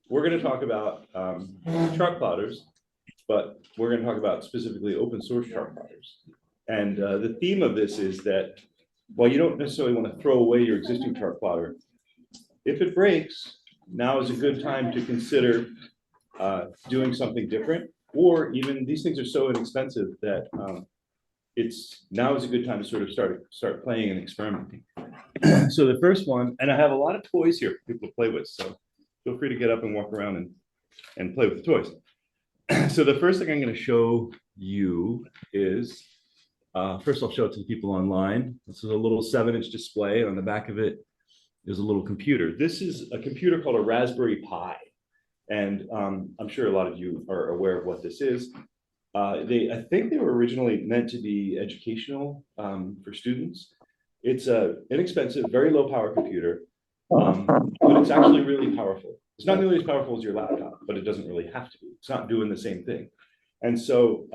we're going to talk about chart plotters, but we're going to talk about specifically open source chart plotters. And the theme of this is that while you don't necessarily want to throw away your existing chart plotter, if it breaks, now is a good time to consider doing something different, or even these things are so inexpensive that now is a good time to sort of start playing and experimenting. So the first one, and I have a lot of toys here for people to play with, so feel free to get up and walk around and play with the toys. So the first thing I'm going to show you is, first I'll show it to the people online. This is a little 7-inch display. On the back of it is a little computer. This is a computer called a Raspberry Pi. And I'm sure a lot of you are aware of what this is. I think they were originally meant to be educational for students. It's an inexpensive, very low power computer, but it's actually really powerful. It's not nearly as powerful as your laptop, but it doesn't really have to be. It's not doing the same thing. And so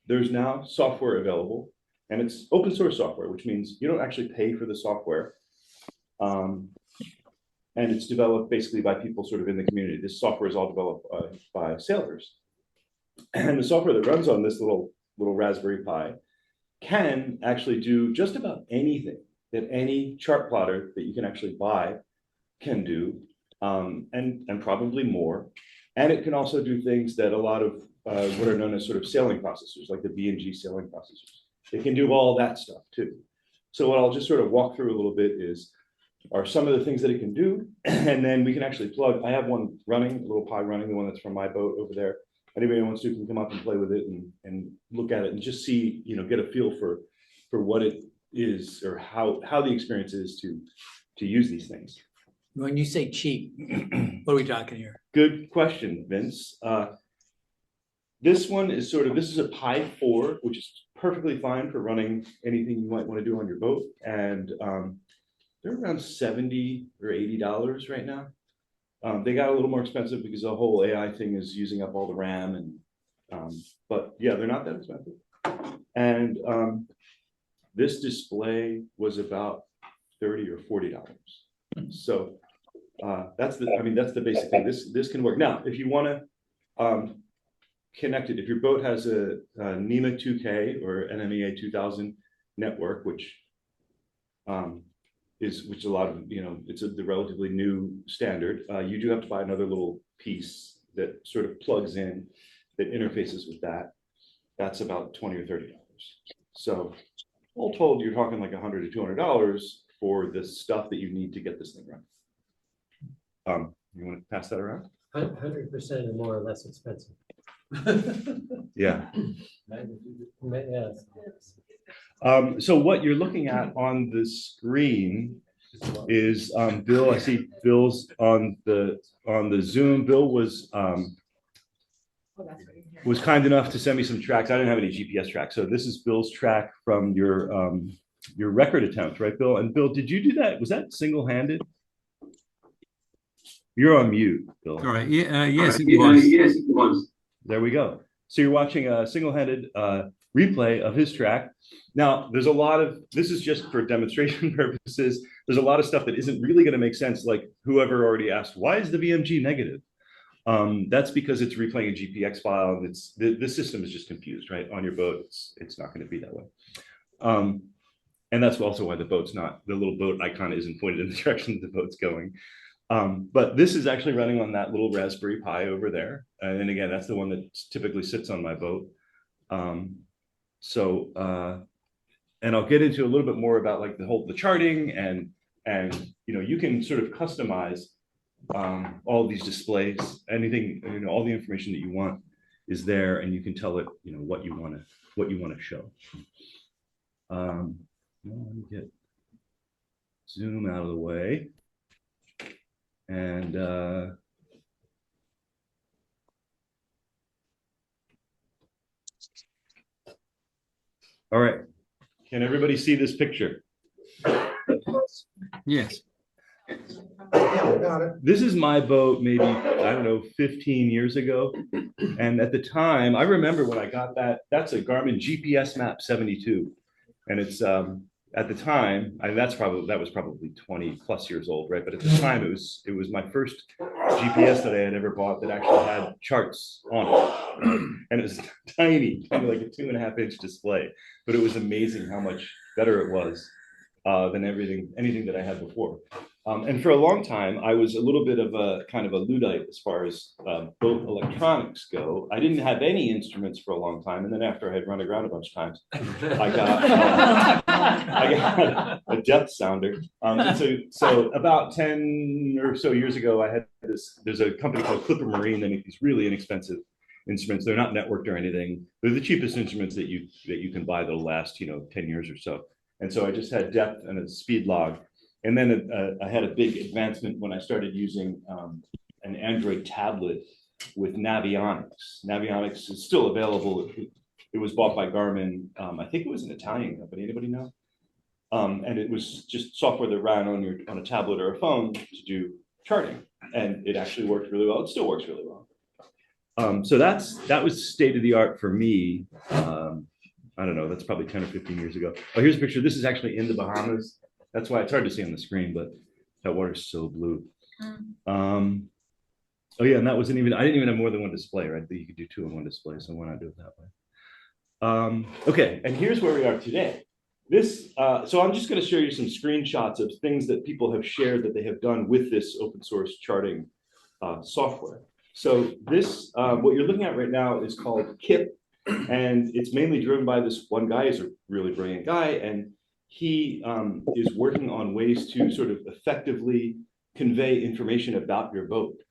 there's now software available, and it's open source software, which means you don't actually pay for the software. And it's developed basically by people sort of in the community. This software is all developed by sailors. And the software that runs on this little Raspberry Pi can actually do just about anything that any chart plotter that you can actually buy can do, and probably more. And it can also do things that a lot of what are known as sort of sailing processors, like the BMG sailing processors. It can do all that stuff too. So what I'll just sort of walk through a little bit are some of the things that it can do, and then we can actually plug. I have one running, a little Pi running, the one that's from my boat over there. Anybody who wants to can come up and play with it and look at it and just see, get a feel for what it is, or how the experience is to use these things. When you say cheap, what are we talking here? Good question, Vince. This one is this is a Pi 4, which is perfectly fine for running anything you might want to do on your boat, and they're around $70 or $80 right now. They got a little more expensive because the whole AI thing is using up all the RAM, and but yeah, they're not that expensive. And this display was about $30 or $40. So that's the basic thing. This can work. Now, if you want to connect it, if your boat has a NWMA 2K or NWMA 2000 network, which a lot of, it's the relatively new standard. You do have to buy another little piece that sort of plugs in, that interfaces with that. That's about $20 or $30. So all told, you're talking like $100 to $200 for the stuff that you need to get this thing running. You want to pass that around? 100% or more or less expensive. Yeah. Yes. So what you're looking at on the screen is Bill. I see Bill's on the Zoom. Bill was kind enough to send me some tracks. I didn't have any GPS tracks, so this is Bill's track from your record attempt, right, Bill? And Bill, did you do that? Was that single-handed? You're on mute, Bill. All right. Yeah. Yes, it was. Yes, it was. There we go. So you're watching a single-handed replay of his track. Now, there's a lot of, this is just for demonstration purposes. There's a lot of stuff that isn't really going to make sense. Like whoever already asked, why is the VMG negative? That's because it's replaying a GPX file, and the system is just confused, right? On your boat, it's not going to be that way. And that's also why the little boat icon isn't pointed in the direction that the boat's going. But this is actually running on that little Raspberry Pi over there. And again, that's the one that typically sits on my boat. And I'll get into a little bit more about like the charting and you can sort of customize all of these displays. Anything, all the information that you want is there, and you can tell it, what you want to show. Let me get Zoom out of the way. And all right, can everybody see this picture? Yes. Yeah, got it. This is my boat, maybe, I don't know, 15 years ago. And at the time, I remember when I got that, that's a Garmin GPS Map 72. And it's at the time, that was probably 20 plus years old, right? But at the time, it was my first GPS that I had ever bought that actually had charts on it, right? And it was tiny, kind of like a 2.5-inch display, but it was amazing how much better it was than anything that I had before. And for a long time, I was a little bit of a kind of a Luddite as far as both electronics go. I didn't have any instruments for a long time, and then after I had run around a bunch of times, I got a depth sounder. So about 10 or so years ago, I had there's a company called Clipper Marine. They make these really inexpensive instruments. They're not networked or anything. They're the cheapest instruments that you can buy that'll last 10 years or so. And so I just had depth and a speed log. And then I had a big advancement when I started using an Android tablet with Navionics. Navionics is still available. It was bought by Garmin. I think it was an Italian company. Anybody know? And it was just software that ran on a tablet or a phone to do charting, and it actually worked really well. It still works really well. So that was state of the art for me. I don't know. That's probably 10 or 15 years ago. Oh, here's a picture. This is actually in the Bahamas. That's why it's hard to see on the screen, but that water's so blue. Oh yeah, and I didn't even have more than one display, right? You could do 2 in one display, so why not do it that way? Okay, and here's where we are today. So I'm just going to show you some screenshots of things that people have shared that they have done with this open source charting software. So this, what you're looking at right now is called KIP, and it's mainly driven by this one guy. He's a really brilliant guy, and he is working on ways to sort of effectively convey information about your boat.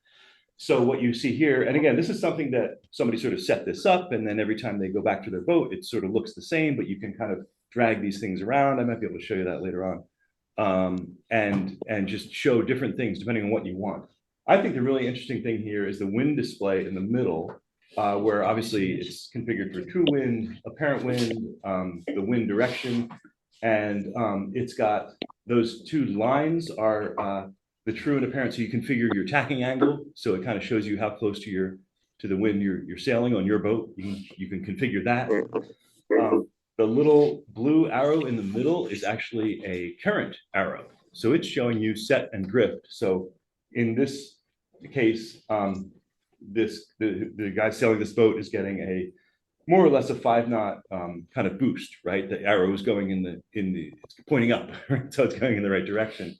So what you see here, and again, this is something that somebody sort of set this up, and then every time they go back to their boat, it sort of looks the same, but you can kind of drag these things around. I might be able to show you that later on, and just show different things depending on what you want. I think the really interesting thing here is the wind display in the middle, where obviously it's configured for true wind, apparent wind, the wind direction, and it's got those 2 lines are the true and apparent. So you configure your tacking angle, so it kind of shows you how close to the wind you're sailing on your boat. You can configure that. The little blue arrow in the middle is actually a current arrow, so it's showing you set and drift. So in this case, the guy sailing this boat is getting a more or less a 5-knot kind of boost, right? The arrow is going it's pointing up, right? So it's going in the right direction.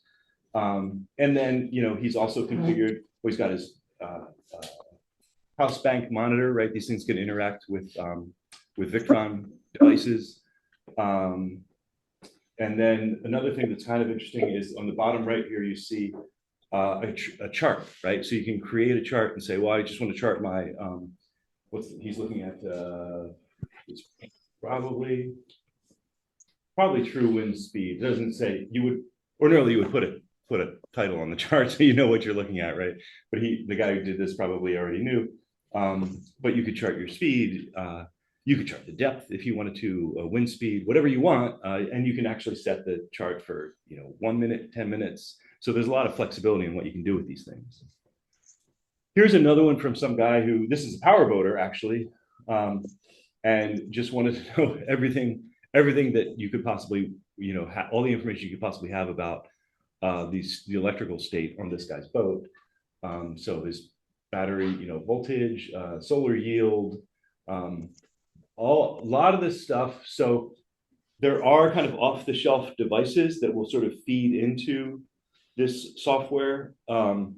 And then, he's also configured, he's got his house bank monitor, right? These things can interact with Victron devices. And then another thing that's kind of interesting is on the bottom right here, you see a chart, right? So you can create a chart and say, well, I just want to chart my, he's looking at, it's probably true wind speed. It doesn't say, ordinarily you would put a title on the chart so you know what you're looking at, right? But the guy who did this probably already knew. But you could chart your speed. You could chart the depth if you wanted to, wind speed, whatever you want, and you can actually set the chart for 1 minute, 10 minutes. So there's a lot of flexibility in what you can do with these things. Here's another one from some guy this is a power boater actually, and just wanted to know everything that you could possibly, all the information you could possibly have about the electrical state on this guy's boat. So his battery, voltage, solar yield, a lot of this stuff. So there are kind of off-the-shelf devices that will sort of feed into this software. And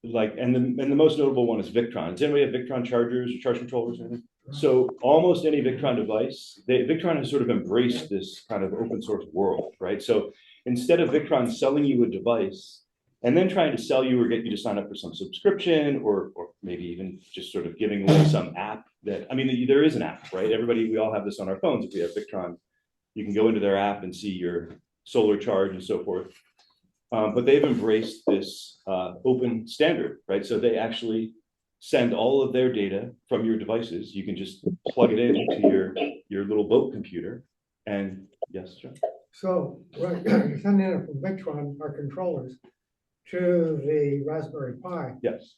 the most notable one is Victron. Does anybody have Victron chargers or charge controllers or anything? So almost any Victron device, Victron has sort of embraced this kind of open source world, right? So instead of Victron selling you a device and then trying to sell you or get you to sign up for some subscription or maybe even just sort of giving away some app there is an app, right? We all have this on our phones. If we have Victron, you can go into their app and see your solar charge and so forth. But they've embraced this open standard, right? So they actually send all of their data from your devices. You can just plug it into your little boat computer. And yes, John? So you're sending it from Victron, our controllers, to the Raspberry Pi. Yes.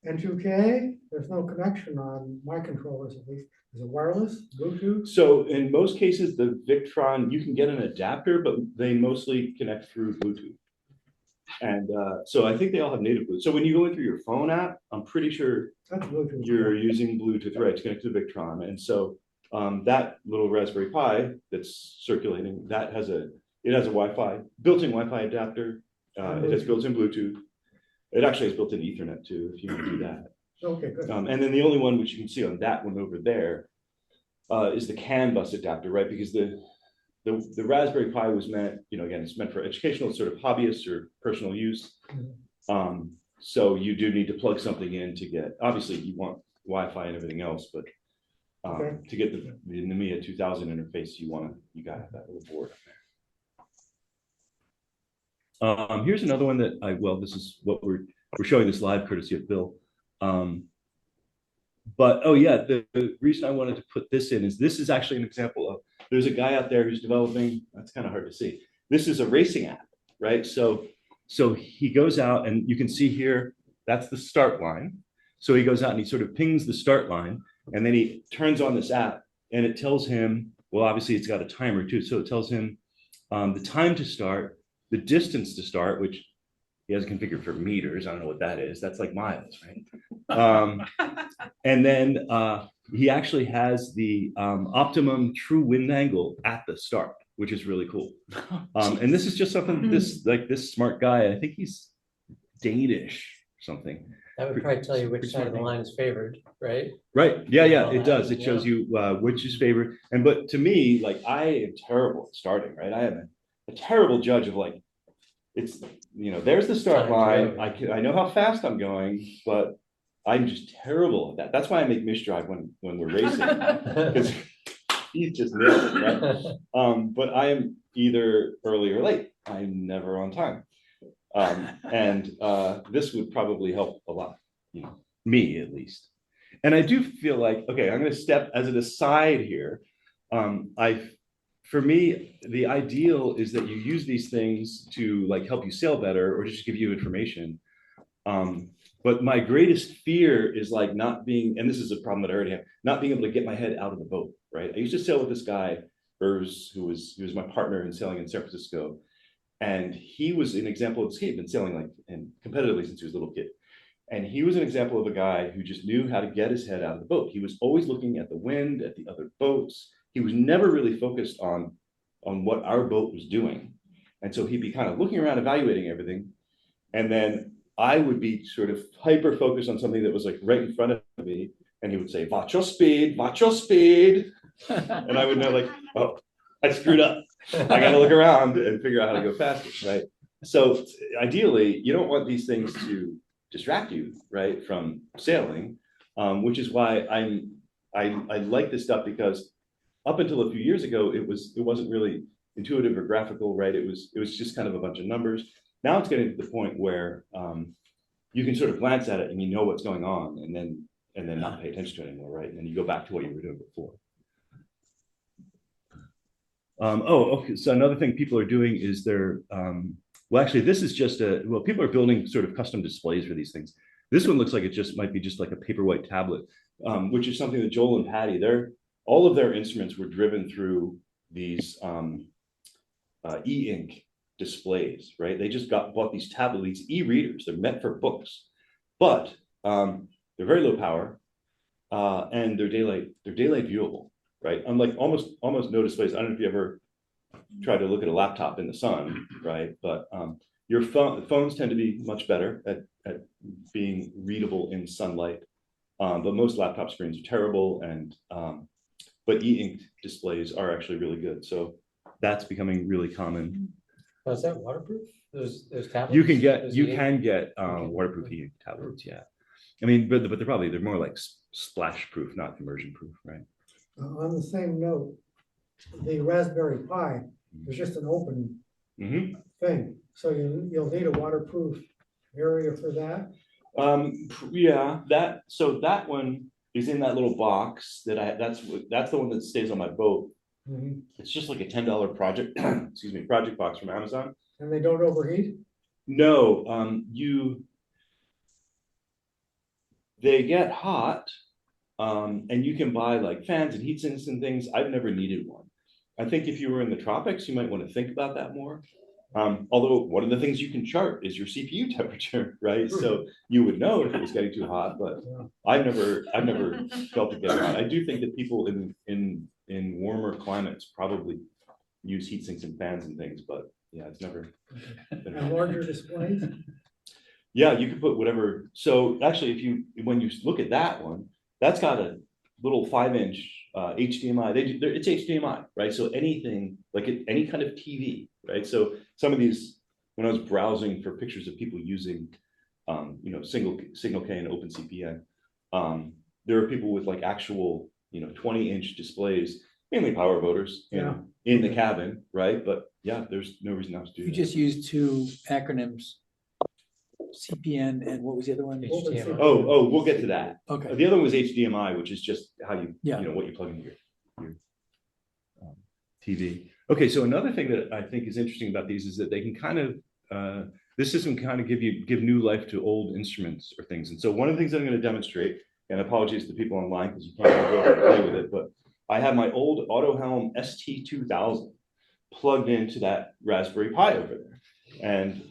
N2K, there's no connection on my controllers at least. Is it wireless, Bluetooth? So in most cases, the Victron, you can get an adapter, but they mostly connect through Bluetooth. And so I think they all have native Bluetooth. So when you go in through your phone app, I'm pretty sure That's Bluetooth. you're using Bluetooth, right, to connect to the Victron. And so that little Raspberry Pi that's circulating, it has a Wi-Fi, built-in Wi-Fi adapter. It has built-in Bluetooth. It actually has built-in Ethernet too, if you want to do that. Okay, good. And then the only one which you can see on that one over there is the CAN bus adapter, right? Because the Raspberry Pi was meant, again, it's meant for educational sort of hobbyists or personal use. So you do need to plug something in to get, obviously you want Wi-Fi and everything else, but to get the NWMA 2000 interface, you gotta have that little board up there. Here's another one that this is what we're showing this live courtesy of Bill. But oh yeah, the reason I wanted to put this in is this is actually an example of, there's a guy out there who's developing, that's kind of hard to see. This is a racing app, right? So he goes out and you can see here, that's the start line. So he goes out and he sort of pings the start line and then he turns on this app and it tells him, well, obviously it's got a timer too. So it tells him the time to start, the distance to start, which he has configured for meters. I don't know what that is. That's like miles, right? And then he actually has the optimum true wind angle at the start, which is really cool. And this is just something this smart guy, I think he's Danish or something. That would probably tell you which side of the line is favored, right? Right. Yeah, it does. It shows you which is favored. But to me, like, I am terrible at starting, right? I am a terrible judge of like, it's, there's the start line. I know how fast I'm going, but I'm just terrible at that. That's why I make Mish drive when we're racing, because he's just nailed it, right? But I am either early or late. I'm never on time. And this would probably help a lot, me at least. And I do feel like, okay, I'm going to step as an aside here. For me, the ideal is that you use these things to like help you sail better or just give you information. But my greatest fear is like not being, and this is a problem that I already have, not being able to get my head out of the boat, right? I used to sail with this guy, Urs, who was my partner in sailing in San Francisco. And he was an example of, he'd been sailing like and competitively since he was a little kid. And he was an example of a guy who just knew how to get his head out of the boat. He was always looking at the wind, at the other boats. He was never really focused on what our boat was doing. And so he'd be kind of looking around, evaluating everything. And then I would be sort of hyper focused on something that was like right in front of me. And he would say, watch your speed, watch your speed. And I would know like, oh, I screwed up. I got to look around and figure out how to go faster, right? So ideally, you don't want these things to distract you, right, from sailing, which is why I like this stuff, because up until a few years ago, it wasn't really intuitive or graphical, right? It was just kind of a bunch of numbers. Now it's getting to the point where you can sort of glance at it and you know what's going on, and then not pay attention to it anymore, right? And then you go back to what you were doing before. Okay. So another thing people are doing is well, actually, this is just people are building sort of custom displays for these things. This one looks like it might be just like a paperwhite tablet, which is something that Joel and Patty, all of their instruments were driven through these e-ink displays, right? They just bought these tablets, these e-readers. They're meant for books, but they're very low power, and they're daylight viewable, right? Unlike almost no displays. I don't know if you ever try to look at a laptop in the sun, right? But your phones tend to be much better at being readable in sunlight, but most laptop screens are terrible, and but e-ink displays are actually really good. So that's becoming really common. Oh, is that waterproof? Those tablets? You can get waterproof e-ink tablets, yeah. I mean, but they're more like splash proof, not immersion proof, right? On the same note, the Raspberry Pi is just an open thing. So you'll need a waterproof area for that. Yeah, that one is in that little box that's the one that stays on my boat. It's just like a $10 project, project box from Amazon. And they don't overheat? No, they get hot, and you can buy like fans and heat sinks and things. I've never needed one. I think if you were in the tropics, you might want to think about that more. Although one of the things you can chart is your CPU temperature, right? So you would know if it was getting too hot, but I've never felt it getting hot. I do think that people in warmer climates probably use heat sinks and fans and things, but yeah, it's never been And larger displays, Yeah, you could put whatever. So actually, when you look at that one, that's got a little 5-inch HDMI. It's HDMI, right? So anything like any kind of TV, right? So some of these, when I was browsing for pictures of people using, Signal K and OpenCPN, there are people with like actual, 20-inch displays, mainly power voters in the cabin, right? But yeah, there's no reason not to do You that. just used two acronyms, CPN and what was the other one? HDMI. Oh, we'll get to that. Okay, The other one was HDMI, which is just how you, Yeah. What you plug into your TV. Okay, so another thing that I think is interesting about these is that they can kind of, this system kind of give new life to old instruments or things. And so one of the things that I'm going to demonstrate, and apologies to people online because you can't go over and play with it, but I have my old AutoHelm ST2000 plugged into that Raspberry Pi over there. And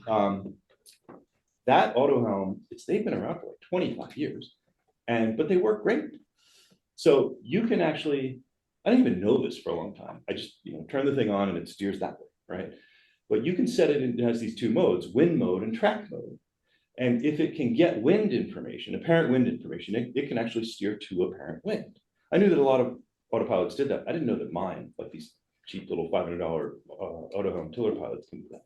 that AutoHelm, they've been around for like 25 years, but they work great. So you can actually, I didn't even know this for a long time. I just, turn the thing on and it steers that way, right? But you can set it has these two modes, wind mode and track mode. And if it can get wind information, apparent wind information, it can actually steer to apparent wind. I knew that a lot of autopilots did that. I didn't know that mine, like these cheap little $500 AutoHelm tiller pilots, can do that.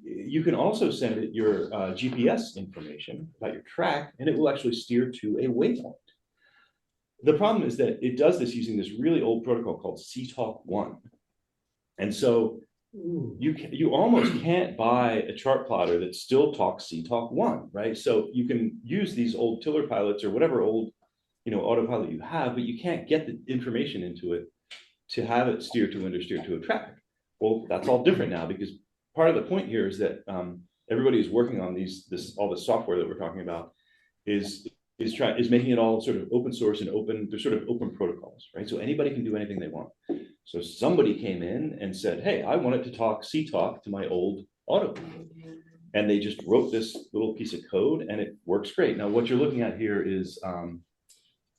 You can also send it your GPS information about your track, and it will actually steer to a waypoint. The problem is that it does this using this really old protocol called CTalk 1. And so you almost can't buy a chart plotter that still talks CTalk 1, right? So you can use these old tiller pilots or whatever old, autopilot you have, but you can't get the information into it to have it steer to wind or steer to a track. Well, that's all different now, because part of the point here is that everybody is working on all the software that we're talking about is making it all sort of open source and open. They're sort of open protocols, right? So anybody can do anything they want. So somebody came in and said, hey, I want it to talk CTalk to my old autopilot. And they just wrote this little piece of code and it works great. Now, what you're looking at here is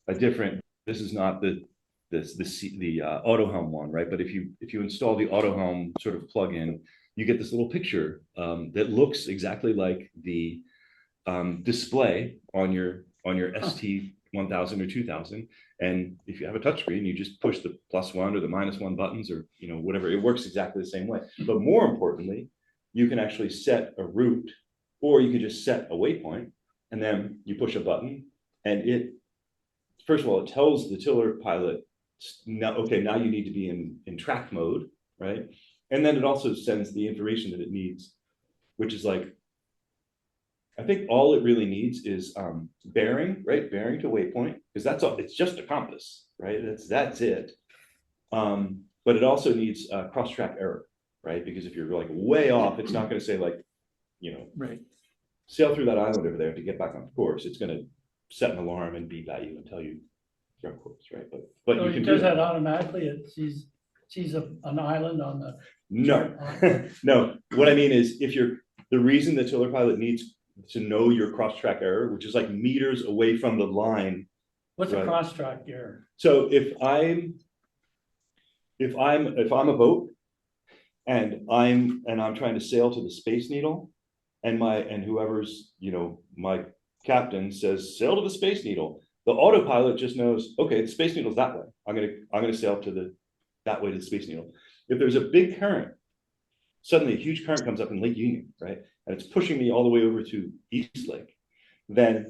this is not the AutoHelm one, right? But if you install the AutoHelm sort of plugin, you get this little picture that looks exactly like the display on your ST1000 or 2000. And if you have a touchscreen, you just push the +1 or the -1 buttons, or whatever. It works exactly the same way. But more importantly, you can actually set a route, or you can just set a waypoint, and then you push a button, and first of all, it tells the tiller pilot, now you need to be in track mode, right? And then it also sends the information that it needs, which is like, I think all it really needs is bearing, right? Bearing to waypoint, because that's all. It's just a compass, right? That's it. But it also needs cross-track error, right? Because if you're like way off, it's not going to say like, right. sail through that island over there to get back on course. It's going to set an alarm and beep at you and tell you you're on course, right? But So you it can does do that. that automatically. It sees an island on the. No, no. What I mean is, the reason the tiller pilot needs to know your cross-track error, which is like meters away from the line. What's Right. a cross-track error? So if I'm a boat and I'm trying to sail to the Space Needle, and whoever's my captain says sail to the Space Needle, the autopilot just knows, okay, the Space Needle's that way. I'm gonna sail that way to the Space Needle. If there's a big current, suddenly a huge current comes up in Lake Union, right? And it's pushing me all the way over to East Lake. Then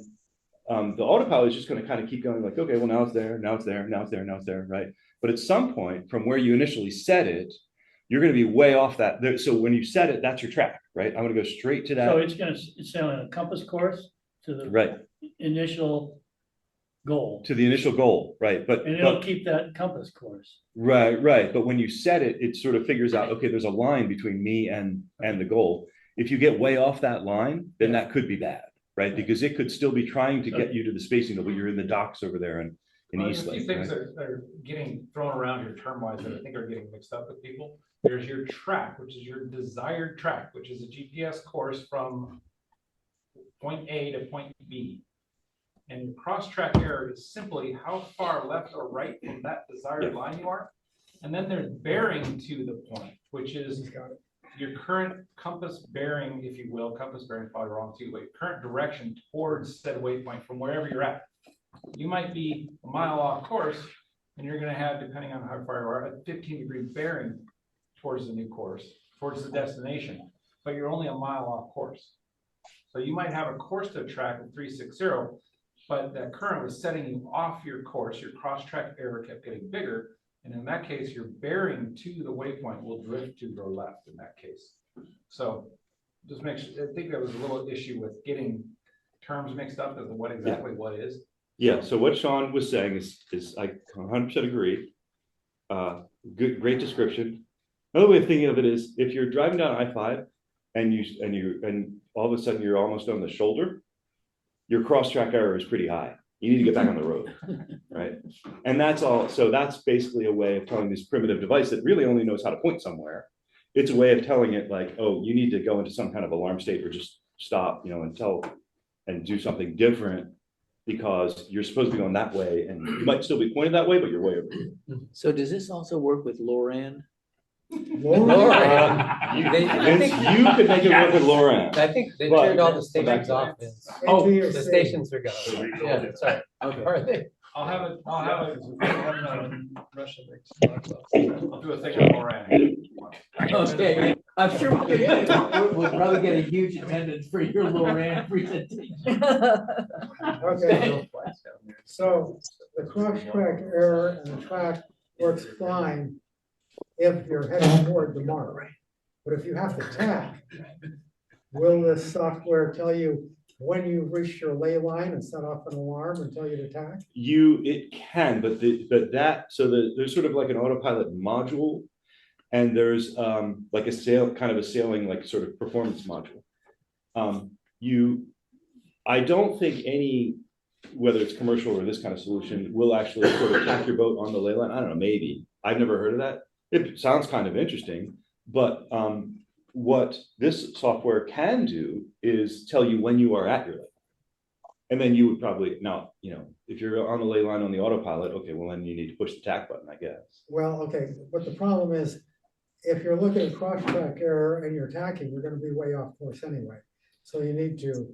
the autopilot is just going to kind of keep going like, okay, well, now it's there, now it's there, now it's there, now it's there, right? But at some point from where you initially set it, you're going to be way off that. So when you set it, that's your track, right? I'm going to go straight to that. So it's sailing a compass course to the Right. initial goal. To the initial goal, right? And it'll keep that compass course. Right. But when you set it, it sort of figures out, okay, there's a line between me and the goal. If you get way off that line, then that could be bad, right? Because it could still be trying to get you to the spacing, but you're in the docks over there in Well, there's East a few Lake, things right? that are getting thrown around here term-wise that I think are getting mixed up with people. There's your track, which is your desired track, which is a GPS course from point A to point B. And your cross-track error is simply how far left or right from that desired line you are. And then there's bearing to the point, which is your current compass bearing, if you will. Compass bearing is probably wrong too, but your current direction towards said waypoint from wherever you're at. You might be a mile off course, and you're going to have, depending on how far you are, a 15-degree bearing towards the new course, towards the destination, but you're only a mile off course. So you might have a course to track of 360, but that current was setting you off your course. Your cross-track error kept getting bigger, and in that case, your bearing to the waypoint will drift to the left in that case. So just make sure, I think there was a little issue with getting terms mixed up as to what exactly what is. Yeah, so what Sean was saying is I 100% agree. Great description. Another way of thinking of it is if you're driving down I-5 and all of a sudden you're almost on the shoulder, your cross-track error is pretty high. You need to get back on the road, right? And that's all. So that's basically a way of telling this primitive device that really only knows how to point somewhere. It's a way of telling it like, oh, you need to go into some kind of alarm state or just stop, and do something different, because you're supposed to be going that way and you might still be pointed that way, but you're way over here. So does this also work with LORAN? Vince, you could make it work with Lauren. I think they But- turned all the Come back stations to off. that. Oh, NTSC. the stations are gone. Yeah, sorry. Okay. Are they? I'll have it, I'll do a thing on Moran. Okay, I'm sure we'll probably get a huge attendance for your LORAN presentation. Okay, so the cross-track error and the track works fine if you're heading toward the mark. But if you have to tack, will this software tell you when you've reached your ley line and set off an alarm and tell you to tack? It can, but there's sort of like an autopilot module, and there's like a sailing like sort of performance module. I don't think any, whether it's commercial or this kind of solution, will actually sort of tack your boat on the ley line. I don't know, maybe. I've never heard of that. It sounds kind of interesting, but what this software can do is tell you when you are at your ley. And then you would probably, now, if you're on the ley line on the autopilot, okay, well, then you need to push the tack button, I guess. Well, okay, but the problem is, if you're looking at cross-track error and you're tacking, you're gonna be way off course anyway. So you need to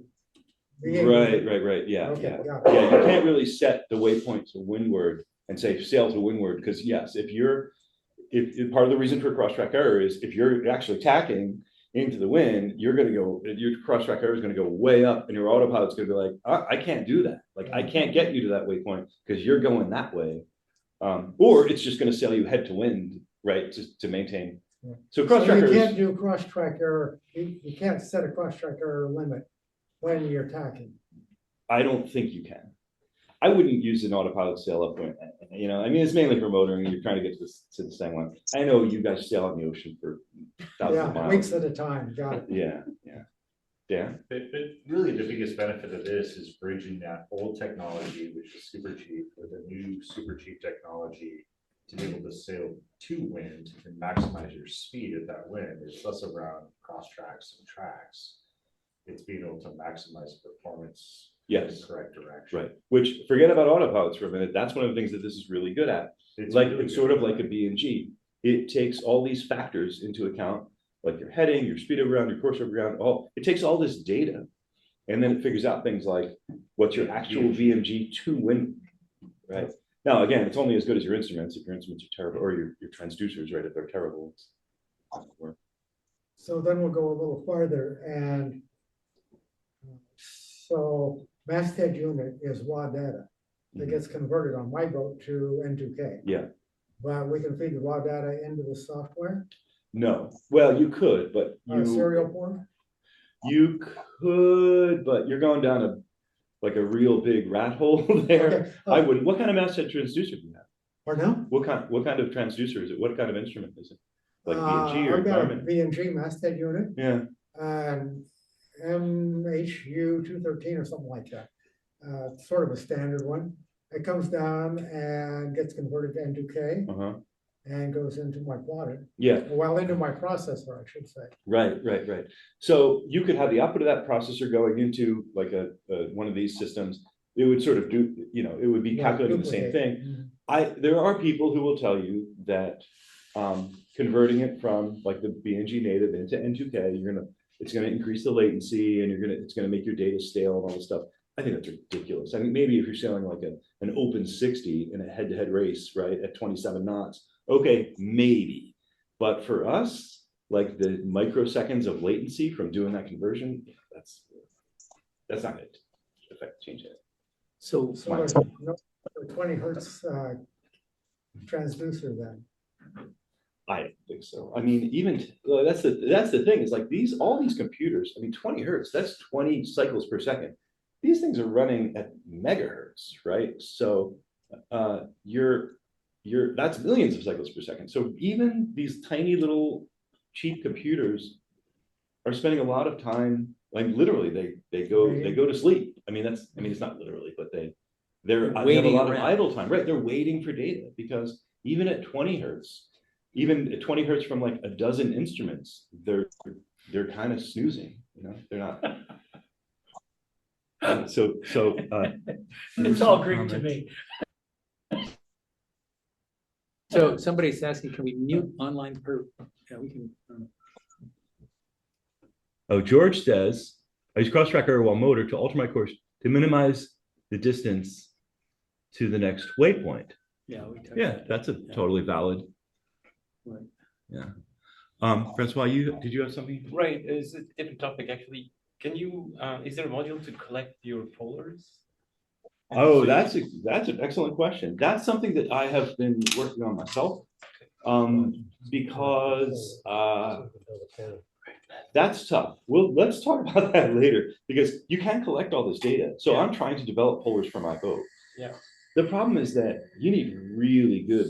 be able to- Right, yeah, Okay, yeah. got it. Yeah, you can't really set the waypoint to windward and say sail to windward, because yes, if part of the reason for cross-track error is if you're actually tacking into the wind, your cross-track error is gonna go way up, and your autopilot's gonna be like, I can't do that. Like, I can't get you to that waypoint because you're going that way. Or it's just gonna sail you head to wind, right, to maintain. Yeah. So So cross-track you error can't is, do cross-track error, you can't set a cross-track error limit when you're tacking. I don't think you can. I wouldn't use an autopilot sail up point. I mean, it's mainly for motoring. You're trying to get to the same one. I know you guys sail on the ocean for thousands of Yeah, miles. weeks at a time, got it. Yeah. But really the biggest benefit of this is bridging that old technology, which is super cheap, with a new super cheap technology to be able to sail to wind and maximize your speed at that wind. It's less around cross tracks and tracks. It's being able to maximize performance in Yes. the correct direction. Right. Which, forget about autopilots for a minute. That's one of the things that this is really good at. It's Like, really it's sort of good. like a B&G. It takes all these factors into account, like your heading, your speed over ground, your course over ground, it takes all this data. And then it figures out things like what's your actual VMG to wind, right? Now, again, it's only as good as your instruments. If your instruments are terrible, or your transducers, right, if they're terrible, it's not gonna work. So then we'll go a little farther, and so masthead unit is raw data that gets converted on my boat to N2K. Yeah. But we can feed the raw data into the software, No, well, you could, but serial port. you could, but you're going down a real big rat hole there. Okay, I wouldn't. What kind of masthead transducer do you have? Pardon now? What kind of transducer is it? What kind of instrument is it? Like B&G or I've got a Garmin? B&G masthead unit, Yeah. and MHU 213 or something like that. Sort of a standard one. It comes down and gets converted to N2K Uh-huh. and goes into my plotter. Yeah, Well, into my processor, I should say. right. So you could have the output of that processor going into like one of these systems. It would sort of do, it would be calculating the same thing. There are people who will tell you that converting it from like the BNG native into N2K, it's gonna increase the latency and it's gonna make your data stale and all this stuff. I think that's ridiculous. I mean, maybe if you're selling like an open 60 in a head-to-head race, right, at 27 knots, okay, maybe. But for us, like the microseconds of latency from doing that conversion, that's not it. Affect change it. So, So there's no 20 hertz transducer then. I don't think so. I mean, even that's the thing is like all these computers. I mean, 20 hertz. That's 20 cycles per second. These things are running at megahertz, right? So that's millions of cycles per second. So even these tiny little cheap computers are spending a lot of time. Like literally, they go to sleep. I mean, it's not literally, but they have a lot of idle time, right? They're waiting for data because even at 20 hertz. Even at 20 hertz from like a dozen instruments, they're kind of snoozing, they're not. It's all Greek to me. so somebody's asking, can we mute online yeah, we can. Oh, George says, I use cross-track error while motor to alter my course to minimize the distance to the next waypoint. Yeah, that's a totally valid. Right. Yeah. Francois, did you have something? Right, it's a different topic actually. Can you, is there a module to collect your polars? Oh, that's an excellent question. That's something that I have been working on myself. Because that's tough. Well, let's talk about that later because you can collect all this data. So I'm trying to develop polars for my boat. Yeah. The problem is that you need really good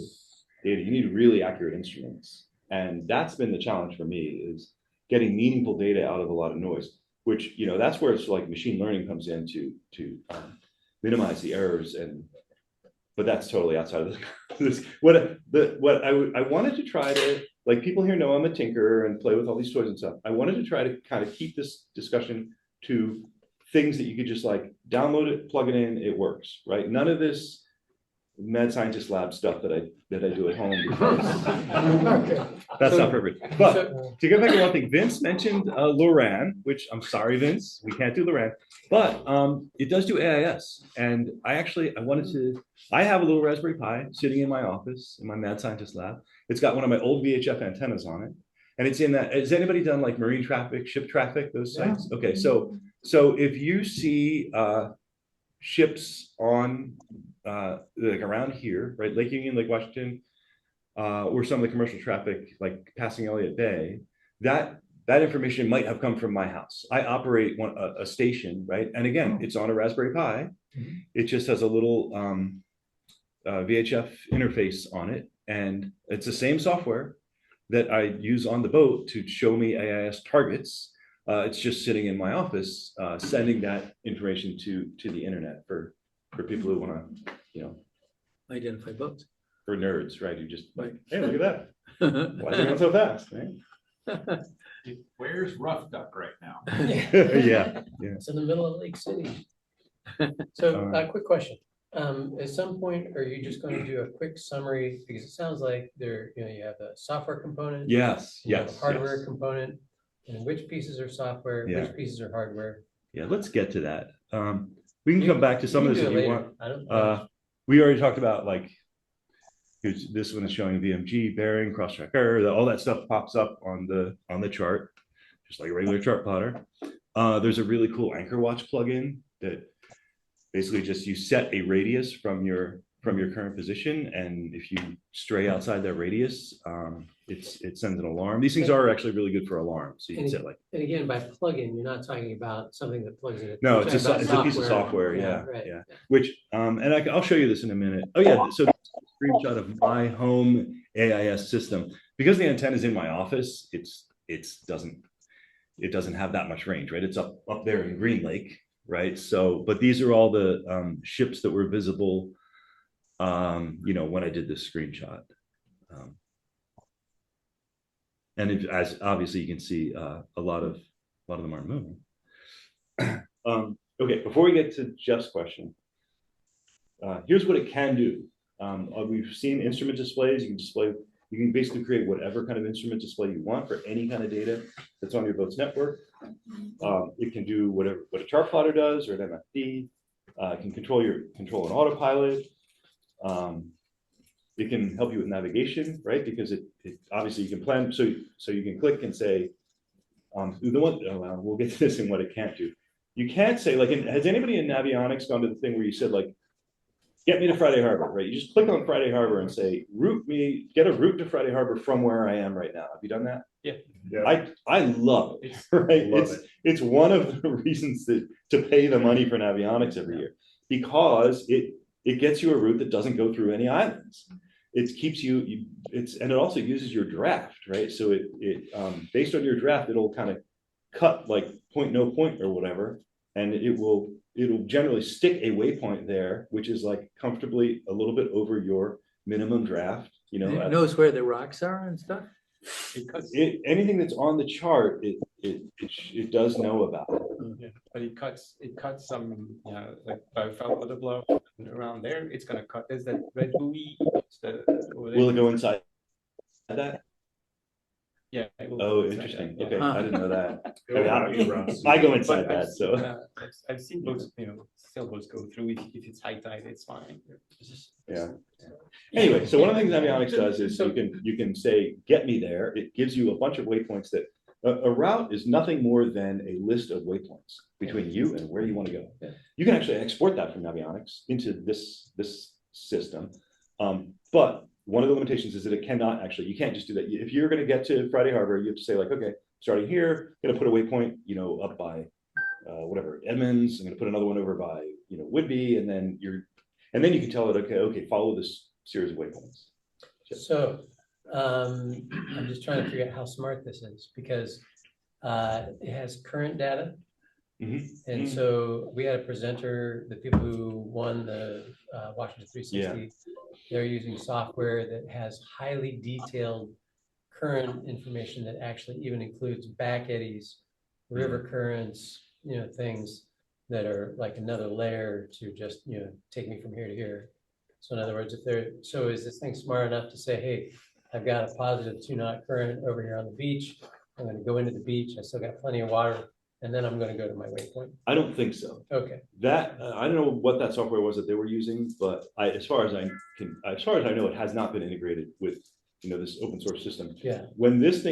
data. You need really accurate instruments. And that's been the challenge for me is getting meaningful data out of a lot of noise, which, that's where it's like machine learning comes in to minimize the errors. But that's totally outside of this. What I wanted to try to, like people here know I'm a tinkerer and play with all these toys and stuff. I wanted to try to kind of keep this discussion to things that you could just like download it, plug it in, it works, right? None of this mad scientist lab stuff that I do at home because that's not perfect. But to get back to one thing, Vince mentioned Loran, which I'm sorry, Vince, we can't do Loran, but it does do AIS. And I have a little Raspberry Pi sitting in my office in my mad scientist lab. It's got one of my old VHF antennas on it. And it's in that, has anybody done like marine traffic, ship traffic, those sites? Yeah. Okay, so if you see ships on like around here, right, Lake Union, Lake Washington, or some of the commercial traffic, like passing Elliott Bay, that information might have come from my house. I operate a station, right, and again, it's on a Raspberry Pi. It just has a little VHF interface on it, and it's the same software that I use on the boat to show me AIS targets. It's just sitting in my office, sending that information to the internet for people who want to, identify boats. For nerds, right? You just Right. hey, look at that. Why is it going so fast? Right? Where's Rough Duck right now? Yeah. It's in the middle of Lake City. So a quick question. At some point, are you just going to do a quick summary? Because it sounds like you have a software component. Yes. You have a hardware component. And which pieces are software, which pieces are hardware? Yeah, let's get to that. We can come back to some of this if you want. I don't We already talked about like, this one is showing VMG, bearing, cross-track error, all that stuff pops up on the chart, just like a regular chart plotter. There's a really cool anchor watch plugin that basically just you set a radius from your current position, and if you stray outside that radius, it sends an alarm. These things are actually really good for alarms. So you can set like. And again, by plugin, you're not talking about something that plugs in. No, it's a piece of software. Yeah. Which and I'll show you this in a minute. Oh yeah, so this is a screenshot of my home AIS system. Because the antenna is in my office, it doesn't. it doesn't have that much range, right? It's up there in Green Lake, right? So, but these are all the ships that were visible, when I did this screenshot. And as obviously you can see, a lot of them aren't moving. Okay, before we get to Jeff's question, here's what it can do. We've seen instrument displays. You can basically create whatever kind of instrument display you want for any kind of data that's on your boat's network. It can do what a chart plotter does, or an MFD. It can control an autopilot. It can help you with navigation, right? Because it obviously you can plan, so you can click and say, we'll get to this and what it can't do. You can't say, like, has anybody in Navionics gone to the thing where you said, like, get me to Friday Harbor, right? You just click on Friday Harbor and say, get a route to Friday Harbor from where I am right now. Have you done that? Yeah. I love it, right? It's one of the reasons to pay the money for Navionics every year, because it gets you a route that doesn't go through any islands. It keeps and it also uses your draft, right? So it based on your draft, it'll kind of cut like point, no point or whatever, and it'll generally stick a waypoint there, which is like comfortably a little bit over your minimum draft. It knows where the rocks are and stuff. Anything that's on the chart, it does know about it. Yeah, but it cuts some, like by the blow around there, it's gonna cut. There's that red buoy. Will it go inside that? Yeah. Oh, interesting. Okay, I didn't know that. Around I go inside that, so I've seen boats, sailboats go through. If it's high tide, it's fine. yeah. Anyway, so one of the things Navionics does is you can say, get me there. It gives you a bunch of waypoints that a route is nothing more than a list of waypoints between you and where you want to go. Yeah. You can actually export that from Navionics into this system. But one of the limitations is that you can't just do that. If you're going to get to Friday Harbor, you have to say, like, okay, starting here, I'm going to put a waypoint, up by whatever, Edmonds. I'm going to put another one over by, Whidbey, and then you can tell it, okay, follow this series of waypoints. So I'm just trying to figure out how smart this is, because it has current data. And so we had a presenter, the people who won the Washington 360, they're using software that has highly detailed current information that actually even includes back eddies, river currents, things that are like another layer to just, take me from here to here. So in other words, is this thing smart enough to say, hey, I've got a positive 2 knot current over here on the beach. I'm going to go into the beach. I still got plenty of water. And then I'm going to go to my waypoint. I don't think so. Okay. That I don't know what that software was that they were using, but as far as I know, it has not been integrated with this open source system. Yeah. When this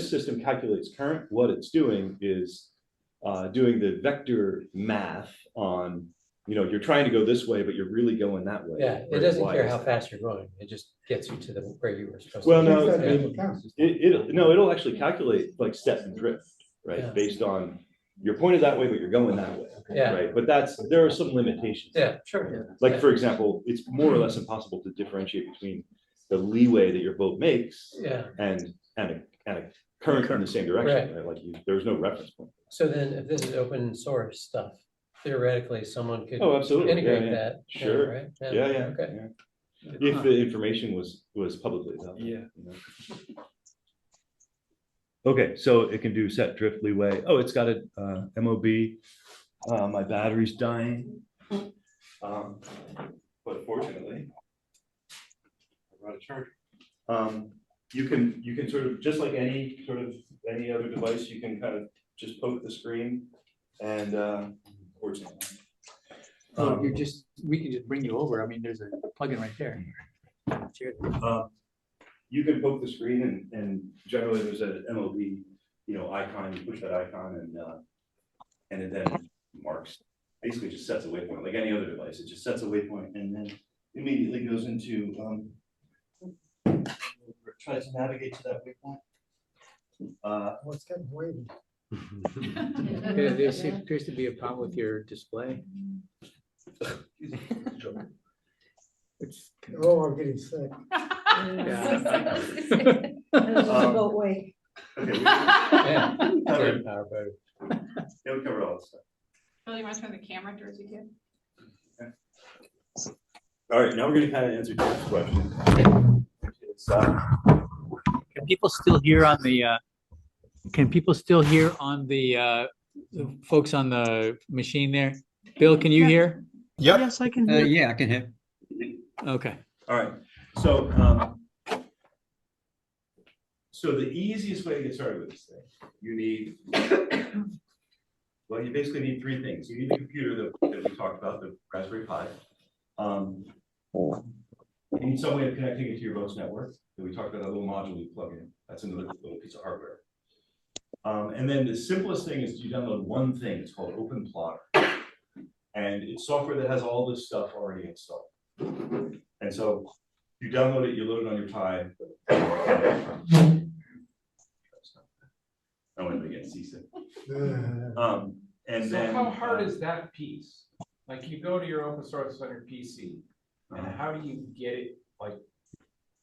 system calculates current, what it's doing is doing the vector math on you're trying to go this way, but you're really going that way. Yeah, it doesn't care how fast you're going. It just gets you to where you were supposed to. Well, be. no, it'll actually calculate like set and drift, right? Yeah. Based on you're pointed that way, but you're going that way. Yeah. Right. But there are some limitations. Yeah, sure. Like, for example, it's more or less impossible to differentiate between the leeway that your boat makes and a current in the same direction. Right? Like there's no reference point. So then if this is open source stuff, theoretically someone could absolutely integrate that. Sure. Right? Yeah. Okay. Yeah. If the information was publicly available. Yeah. Okay, so it can do set drift leeway. Oh, it's got a MOB. My battery's dying. But fortunately, I brought a charger. You can sort of, just like any other device, you can kind of just poke the screen and fortunately. We can just bring you over. I mean, there's a plug-in right there. You can poke the screen and generally there's a MOB, icon. You push that icon and it then marks, basically just sets a waypoint like any other device. It just sets a waypoint and then immediately goes into tries to navigate to that waypoint. It's getting wavy. There appears to be a problem with your display. Oh, I'm getting sick. Yeah. Boat way. Okay, Yeah. cover- Good power battery. it'll cover all this stuff. Really want to turn the camera towards you too? All right, now we're gonna kind of answer Jeff's question. It's, Can people still hear on the, folks on the machine there? Bill, can you hear? Yes, I can hear. Yeah, I can hear. Okay. all right, so the easiest way to get started with this thing, you need, well, you basically need three things. You need the computer that we talked about, the Raspberry Pi. You need some way of connecting it to your boat's network. That we talked about, that little module you plug in. That's another little piece of hardware. And then the simplest thing is you download one thing. It's called Open Plotter, and it's software that has all this stuff already installed. And so you download it, you load it on your Pi. I want to get seasick. And So then how hard is that piece? Like you go to your open source on your PC, and how do you get it, like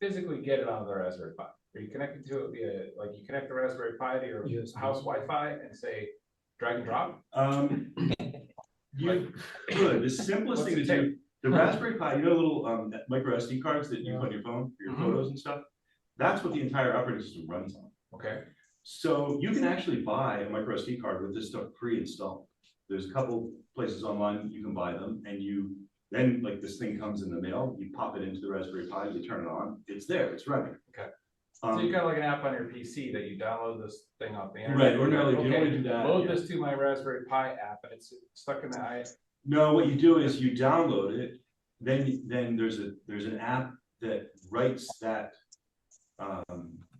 physically get it on the Raspberry Pi? Are you connected to it via, like you connect the Raspberry Pi to your house Wi-Fi and say drag and drop? You could. The simplest thing to do, the Raspberry Pi, you know, little micro SD cards that you put on your phone for your photos and stuff. That's what the entire operating system runs on. Okay. So you can actually buy a micro SD card with this stuff pre-installed. There's a couple places online you can buy them, and you then, like, this thing comes in the mail, you pop it into the Raspberry Pi, you turn it on, it's there, it's running. Okay. So you got like an app on your PC that you download this thing off the internet. Right, ordinarily, you don't want to do that. Load yeah. this to my Raspberry Pi app, and it's stuck in the No, what you do is you download it, then there's an app that writes that,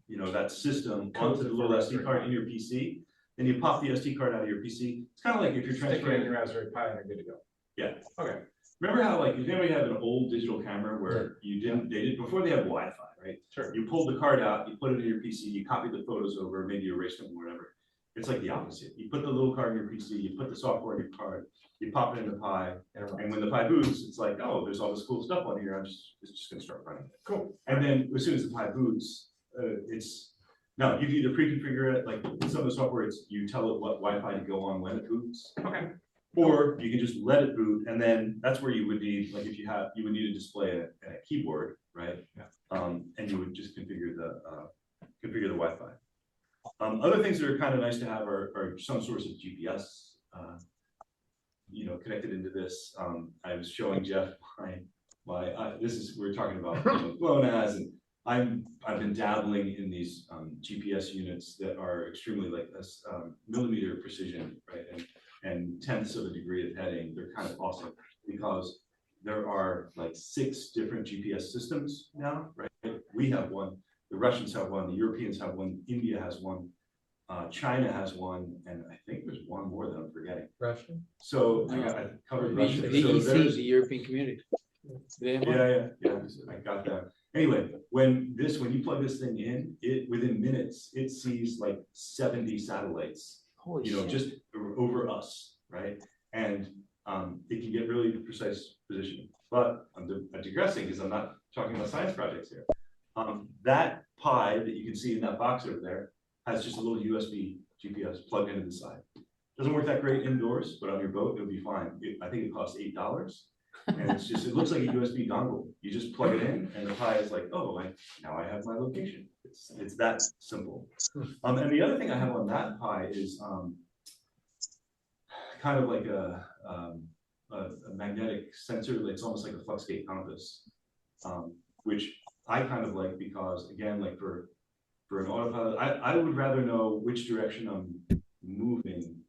you know, that system onto the little SD card in your PC. Then you pop the SD card out of your PC. It's kind of like if you're stick it in transferring. your Raspberry Pi and you're good to go. Yeah. Okay. Remember how, like, if anybody had an old digital camera where they did before they had Wi-Fi, right? Sure. You pulled the card out, you put it in your PC, you copied the photos over, maybe you erased them or whatever. It's like the opposite. You put the little card in your PC, you put the software in your card, you pop it in the Pi, and when the Pi boots, it's like, oh, there's all this cool stuff on here. It's just gonna start running. Cool. And then as soon as the Pi boots, no, you can either pre-configure it, like some of the software, you tell it what Wi-Fi to go on when it boots. Okay. Or you can just let it boot, and then that's where you would need, like, if you would need a display and a keyboard, right? Yeah. And you would just configure the Wi-Fi. Other things that are kind of nice to have are some source of GPS, you know, connected into this. I was showing Jeff we're talking about, you know, GLONASS, and I've been dabbling in these GPS units that are extremely, like, this millimeter precision, right? And tenths of a degree of heading. They're kind of awesome because there are like 6 different GPS systems now, right? We have one, the Russians have one, the Europeans have one, India has one, China has one, and I think there's one more that I'm forgetting. Russian? So I covered Russia. So VEC, there's- the European Community. yeah, I got that. Anyway, when you plug this thing in, within minutes, it sees like 70 satellites, Holy you know, shit. just over us, right? And it can get really precise positioning. But I'm digressing because I'm not talking about science projects here. That Pi that you can see in that box over there has just a little USB GPS plugged into the side. Doesn't work that great indoors, but on your boat, it'll be fine. I think it costs $8. And it looks like a USB dongle. You just plug it in and the Pi is like, oh, now I have my location. It's that simple. And the other thing I have on that Pi is kind of like a magnetic sensor. It's almost like a fluxgate compass, which I kind of like because, again, like for an autopilot, I would rather know which direction I'm moving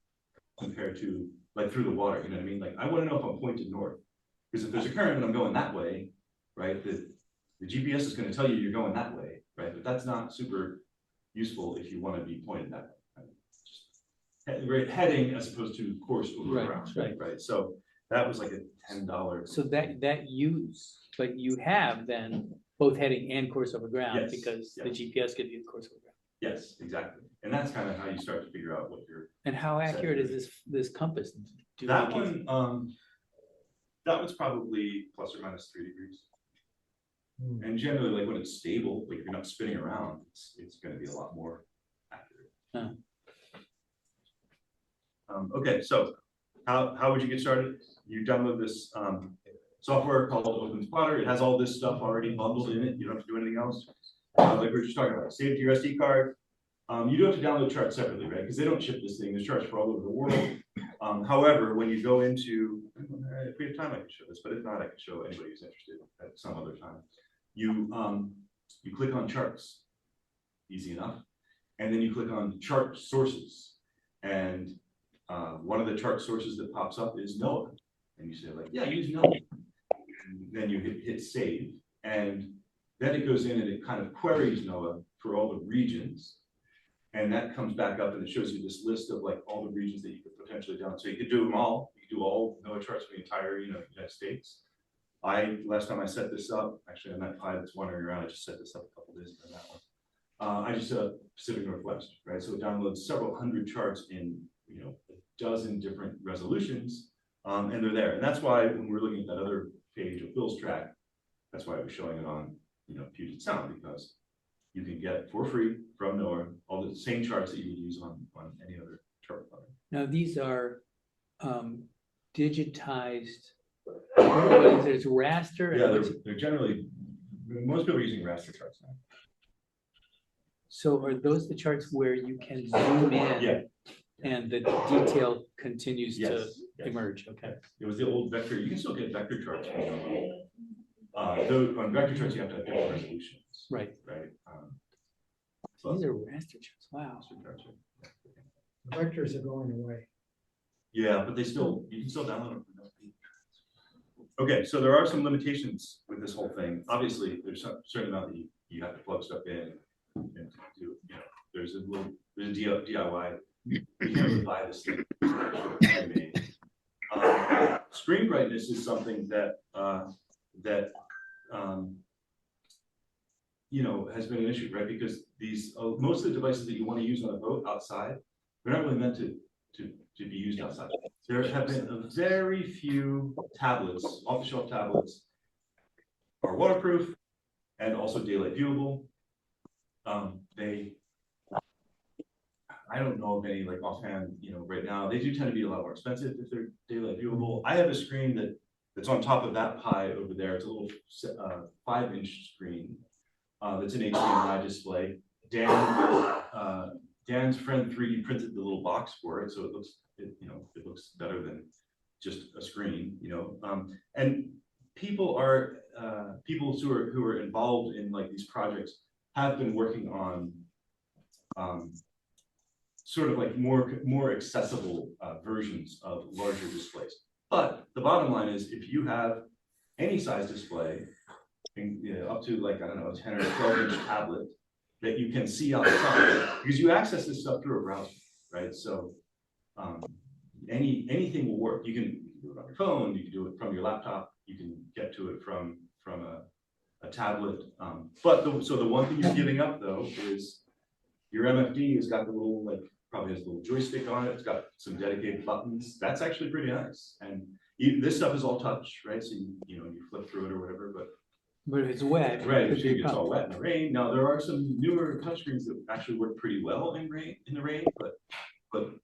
compared to, like, through the water, you know what I mean? Like, I want to know if I'm pointed north. Because if there's a current and I'm going that way, right, the GPS is going to tell you you're going that way, right? But that's not super useful if you want to be pointed that way. Right? Just heading as opposed to course over Right, ground, right. right? So that was like a $10. So but you have then both heading and course over ground Yes, because the yes. GPS gives you the course over ground. Yes, exactly. And that's kind of how you start to figure out what you're. And how accurate is this compass? That one's probably plus or minus 3 degrees. And generally, like, when it's stable, like if you're not spinning around, it's going to be a lot more accurate. Huh. Okay, so how would you get started? You download this software called Open Plotter. It has all this stuff already bundled in it. You don't have to do anything else. Like we were just talking about, save it to your SD card. You do have to download charts separately, right? Because they don't ship this thing. There's charts for all over the world. However, when you go into, if we have time, I can show this, but if not, I can show anybody who's interested at some other time. You click on charts, easy enough, and then you click on chart sources, and one of the chart sources that pops up is NOAA, and you say like, yeah, use NOAA. And then you hit save, and then it goes in and it kind of queries NOAA for all the regions. And that comes back up and it shows you this list of like all the regions that you could potentially download. So you could do them all. You could do all NOAA charts for the entire, United States. Last time I set this up, actually on that Pi that's wandering around, I just set this up a couple days ago on that one. I just set up Pacific Northwest, right? So it downloads several hundred charts in, a dozen different resolutions, and they're there. And that's why when we're looking at that other page of Bill's track, that's why I was showing it on, Puget Sound, because you can get for free from NOAA all the same charts that you would use on any other chart plotter. Now, these are digitized, what is it, it's raster? Yeah, they're generally, most people are using raster charts now. So are those the charts where you can zoom in? Yeah. And the detail continues to Yes. emerge, okay? It was the old vector, you can still get vector charts. Though on vector charts, you have to have different resolutions. Right. Right. These are raster charts, wow. The vectors are going away. Yeah, but you can still download them. Okay, so there are some limitations with this whole thing. Obviously, there's a certain amount that you have to plug stuff in and do, there's a DIY. You can't really buy this thing. Screen brightness is something that has been an issue, right? Because these most of the devices that you want to use on a boat outside, they're not really meant to be used outside. There have been a very few tablets, off-the-shelf tablets, are waterproof and also daylight viewable. I don't know of any like offhand, right now. They do tend to be a lot more expensive if they're daylight viewable. I have a screen that's on top of that Pi over there. It's a little 5-inch screen that's an HDMI display. Dan's friend 3D printed the little box for it, so it looks better than just a screen, and people who are involved in like these projects have been working on sort of like more accessible versions of larger displays. But the bottom line is, if you have any size display, up to like, I don't know, a 10 or 12-inch tablet that you can see outside, because you access this stuff through a browser, right? So anything will work. You can do it on your phone, you can do it from your laptop, you can get to it from a tablet. So the one thing you're giving up though is your MFD has got the little probably has a little joystick on it. It's got some dedicated buttons. That's actually pretty nice. And this stuff is all touch, right? So you flip through it or whatever, but if it's wet, right, it gets all wet in the rain. Now there are some newer touchscreens that actually work pretty well in the rain, but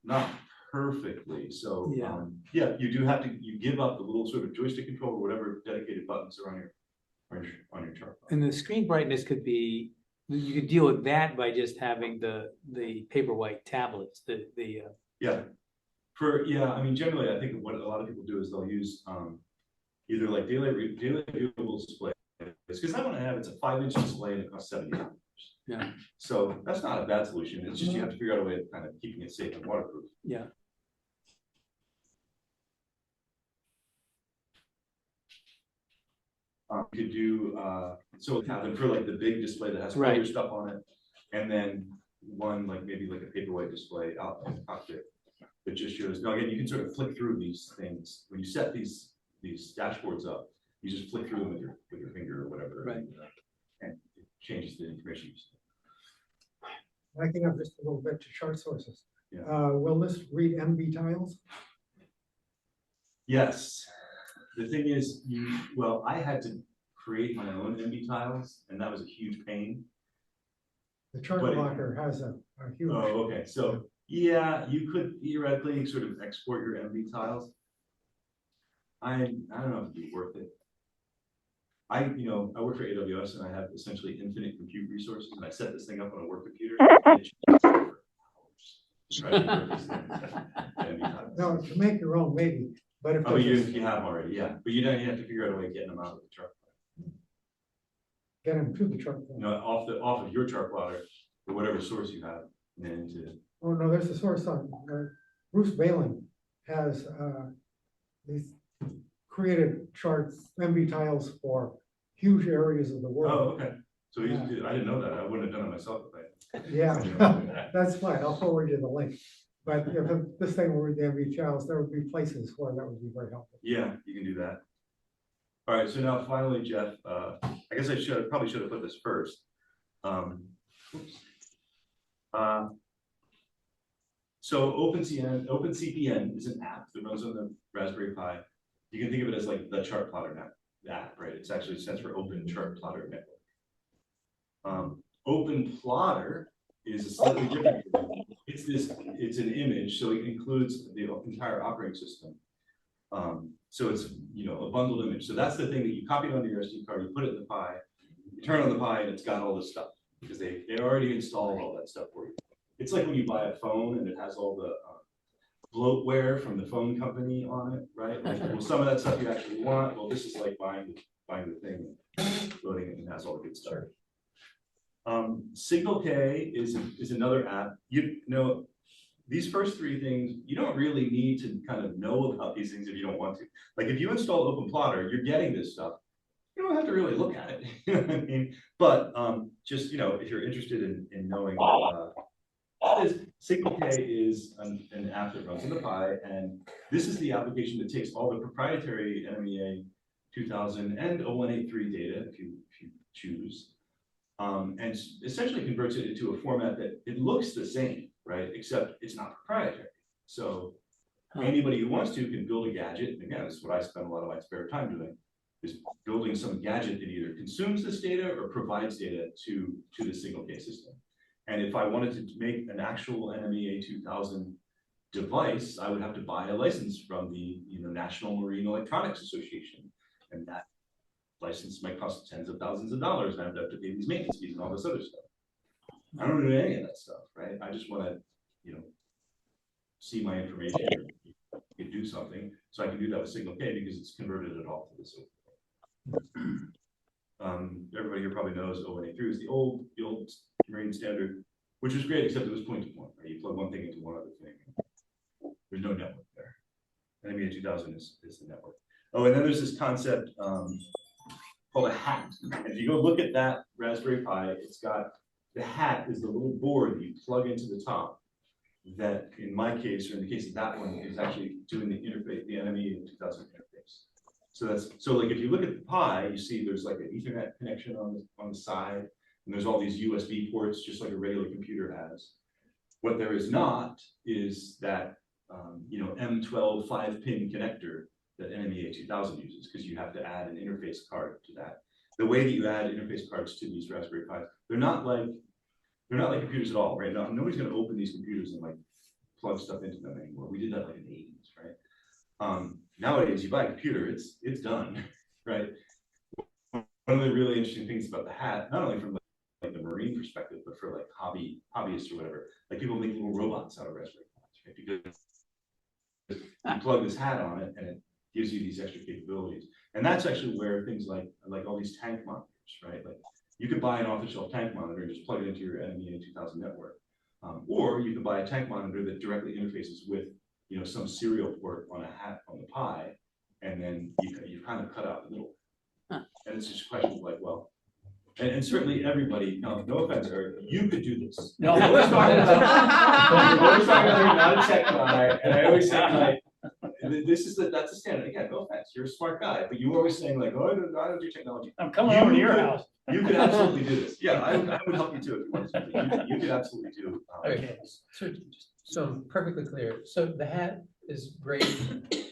not perfectly. So yeah, you do have to give up the little sort of joystick control or whatever dedicated buttons are on your chart. And the screen brightness could be, you could deal with that by just having the Paperwhite tablets. I mean, generally, I think what a lot of people do is they'll use either like daylight viewable display, because that one I have, it's a 5-inch display and it costs $70. Yeah. So that's not a bad solution. It's just you have to figure out a way of kind of keeping it safe and waterproof. Yeah. You could do so have them for like the big display that has other stuff on it, and then one maybe like a Paperwhite display out in the cockpit that just shows. Now again, you can sort of flick through these things when you set these dashboards up. You just flick through them with your finger or whatever, and it changes the information you see. Backing up just a little bit to chart sources. Yeah. Will this read MB tiles? Yes. The thing is, I had to create my own MB tiles, and that was a huge pain. The chart But- blocker has a huge. Oh, okay, so, yeah, you could theoretically sort of export your MB tiles. I don't know if it'd be worth it. I work for AWS and I have essentially infinite compute resources, and I set this thing up on a work computer. And it takes for hours to try to convert these things to MB tiles. No, to make your own maybe, but if. Oh, there's a- you have already, yeah, but you have to figure out a way of getting them out of the truck. Get them to the chart. Off of your chart plotter, or whatever source you have, and then into. Oh, no, there's a source on, Bruce Balin has, these created charts, MB tiles for huge areas of the Oh, world. okay, so I didn't know that, I wouldn't have done it myself if Yeah, I. that's fine, I'll forward you the link. But if this thing were the MB tiles, there would be places where that would be very helpful. Yeah, you can do that. All right, so now finally, Jeff, I guess probably should have put this first. So OpenCPN is an app that runs on the Raspberry Pi. You can think of it as like the chart plotter app, right? It's actually stands for Open Chart Plotter Network. Open Plotter is a slightly different thing. It's an image, so it includes the entire operating system. So it's a bundled image. So that's the thing that you copy onto your SD card, you put it in the Pi, you turn on the Pi, and it's got all this stuff because they already installed all that stuff for you. It's like when you buy a phone and it has all the bloatware from the phone company on it, right? Like, well, some of that stuff you actually want. Well, this is like buying the thing, loading it, and has all the good stuff. Signal K is another app. These first three things, you don't really need to kind of know about these things if you don't want to. Like if you install Open Plotter, you're getting this stuff. You don't have to really look at it. You know what I mean? But just if you're interested in knowing Signal K is an app that runs in the Pi, and this is the application that takes all the proprietary NWMA 2000 and 0183 data, if you choose, and essentially converts it into a format that it looks the same, right? Except it's not proprietary. So anybody who wants to can build a gadget. And again, this is what I spend a lot of my spare time doing, is building some gadget that either consumes this data or provides data to the Signal K system. And if I wanted to make an actual NWMA 2000 device, I would have to buy a license from the National Marine Electronics Association, and that license might cost tens of thousands of dollars, and I would have to pay these maintenance fees and all this other stuff. I don't do any of that stuff, right? I just want to, see my information and do something, so I can do that with Signal K because it's converted it all to this. Everybody here probably knows 0183 is the old Marine standard, which was great, except it was point to point, right? You plug one thing into one other thing. There's no network there. NWMA 2000 is the network. Oh, and then there's this concept called a hat. And if you go look at that Raspberry Pi, it's got the hat is the little board that you plug into the top. That in my case, or in the case of that one, is actually doing the interface, the NWMA 2000 interface. So like if you look at the Pi, you see there's like an Ethernet connection on the side, and there's all these USB ports, just like a regular computer has. What there is not is that M12 5-pin connector that NWMA 2000 uses, because you have to add an interface card to that. The way that you add interface cards to these Raspberry Pis, they're not like computers at all, right? Nobody's going to open these computers and like plug stuff into them anymore. We did that like in the 80s, right? Nowadays, you buy a computer, it's done, right? One of the really interesting things about the hat, not only from like the Marine perspective, but for like hobbyists or whatever, like people make little robots out of Raspberry Pis, right? Because you plug this hat on it and it gives you these extra capabilities. And that's actually where things like all these tank monitors, right? Like you could buy an off-the-shelf tank monitor and just plug it into your NWMA 2000 network. Or you could buy a tank monitor that directly interfaces with some serial port on a hat on the Pi, and then you kind of cut out the middle. And it's just a question of like, well, and certainly everybody, no offense, Eric, you could do this. No. I always talk about you're not a tech guy, and I always say like, that's a standard. Again, no offense, you're a smart guy, but you were always saying like, oh, I don't do technology. I'm coming over to your house. You could absolutely do this. Yeah, I would help you too if you wanted to. You could absolutely do. Okay, so I'm perfectly clear. So the hat is great.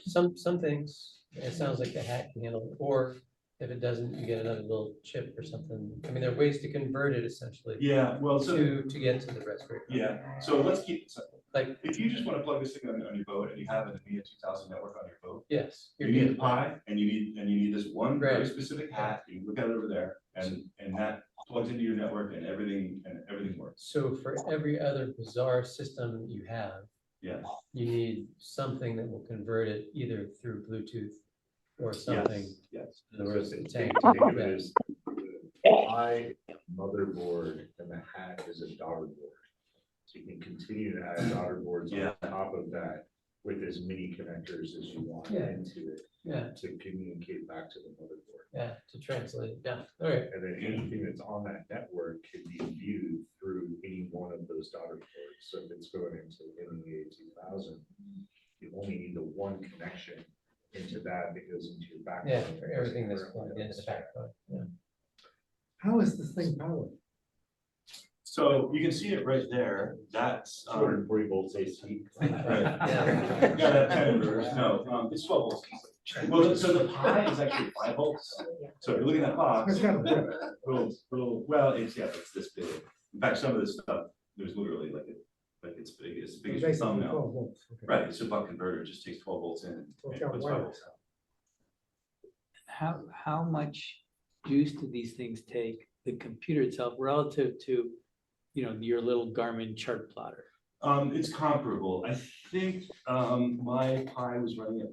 Some things, it sounds like the hat can handle, or If it doesn't, you get another little chip or something. I mean, there are ways to convert it essentially Yeah, well, to get to the Raspberry Pi. yeah, so let's keep it simple. Like, If you just want to plug this thing on your boat and you have an NVIDIA 2000 network on your boat, yes. you need the Pi and you need this one very Right. specific hat. You can look at it over there and that plugs into your network and everything works. So for every other bizarre system you have, Yeah. you need something that will convert it either through Bluetooth or something. Yes. In other words, So the tank. think of it Yeah. as my motherboard and the hat is a daughter board. So you can continue to add daughter boards Yeah. on top of that with as many connectors as you want Yeah. into it Yeah, to communicate back to the motherboard. yeah, to translate it down. All right. And then anything that's on that network can be viewed through any one of those daughter boards. So if it's going into NWMA 2000, you only need the one connection into that goes into your backbone. Yeah, for everything that's plugged into the backbone. Yeah. How is this thing powered? So you can see it right there. That's 240 volts AC. Right. Yeah. Yeah, that kind of reverse. No, it's 12 volts. Well, so the Pi is actually 5 volts. So if you're looking at that box, It's got a bit. well, it's this big. In fact, some of this stuff, there's literally it's big as your Basically thumbnail. 12 volts, okay. Right, it's a buck converter, it just takes 12 volts in and It's got puts wire. 5 volts out. How much juice do these things take, the computer itself, relative to, your little Garmin chart plotter? It's comparable. I think my Pi was running at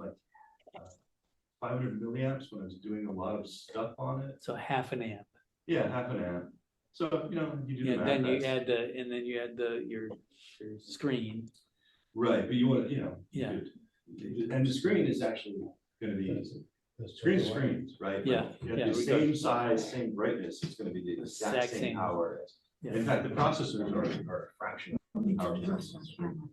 500 milliamps when I was doing a lot of stuff on it. So half an amp. Yeah, half an amp. So, you do the Yeah, math. then you that's- add your screen. Right, but you want to, Yeah. and the screen is actually gonna be, screen to screens, right? Yeah, Like, yeah. the same size, same brightness, it's gonna be the exact Exact same same. power. Yeah. In fact, the processors are a fraction of the power.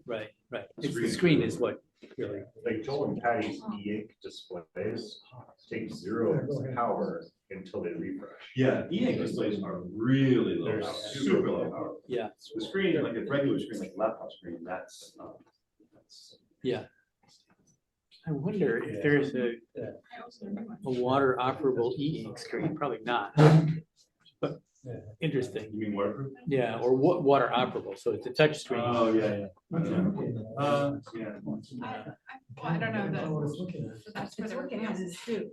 Right. It's the screen is what really. Like Joel and Patty's e-ink displays take zero power until they refresh. Yeah, e-ink displays are really low They're power, super super low low power. Yeah. The screen, like a regular screen, like a laptop screen, that's. Yeah. I wonder if there's a water operable e-ink screen, probably not. But interesting. You mean waterproof? Yeah, or what water operable, so it's a touch screen. Oh, yeah. Yeah. Yeah. I don't know I was that. looking at it. That's where It's they're looking at looking. it too.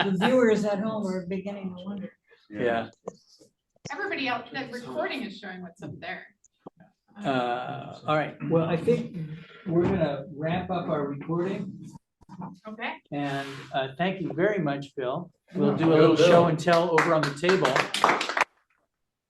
The viewers at home are beginning to wonder. Yeah, Everybody else, that recording is showing what's up there. all right, well, I think we're gonna wrap up our recording, Okay. and thank you very much, Bill. We'll do a little show and tell over on the table.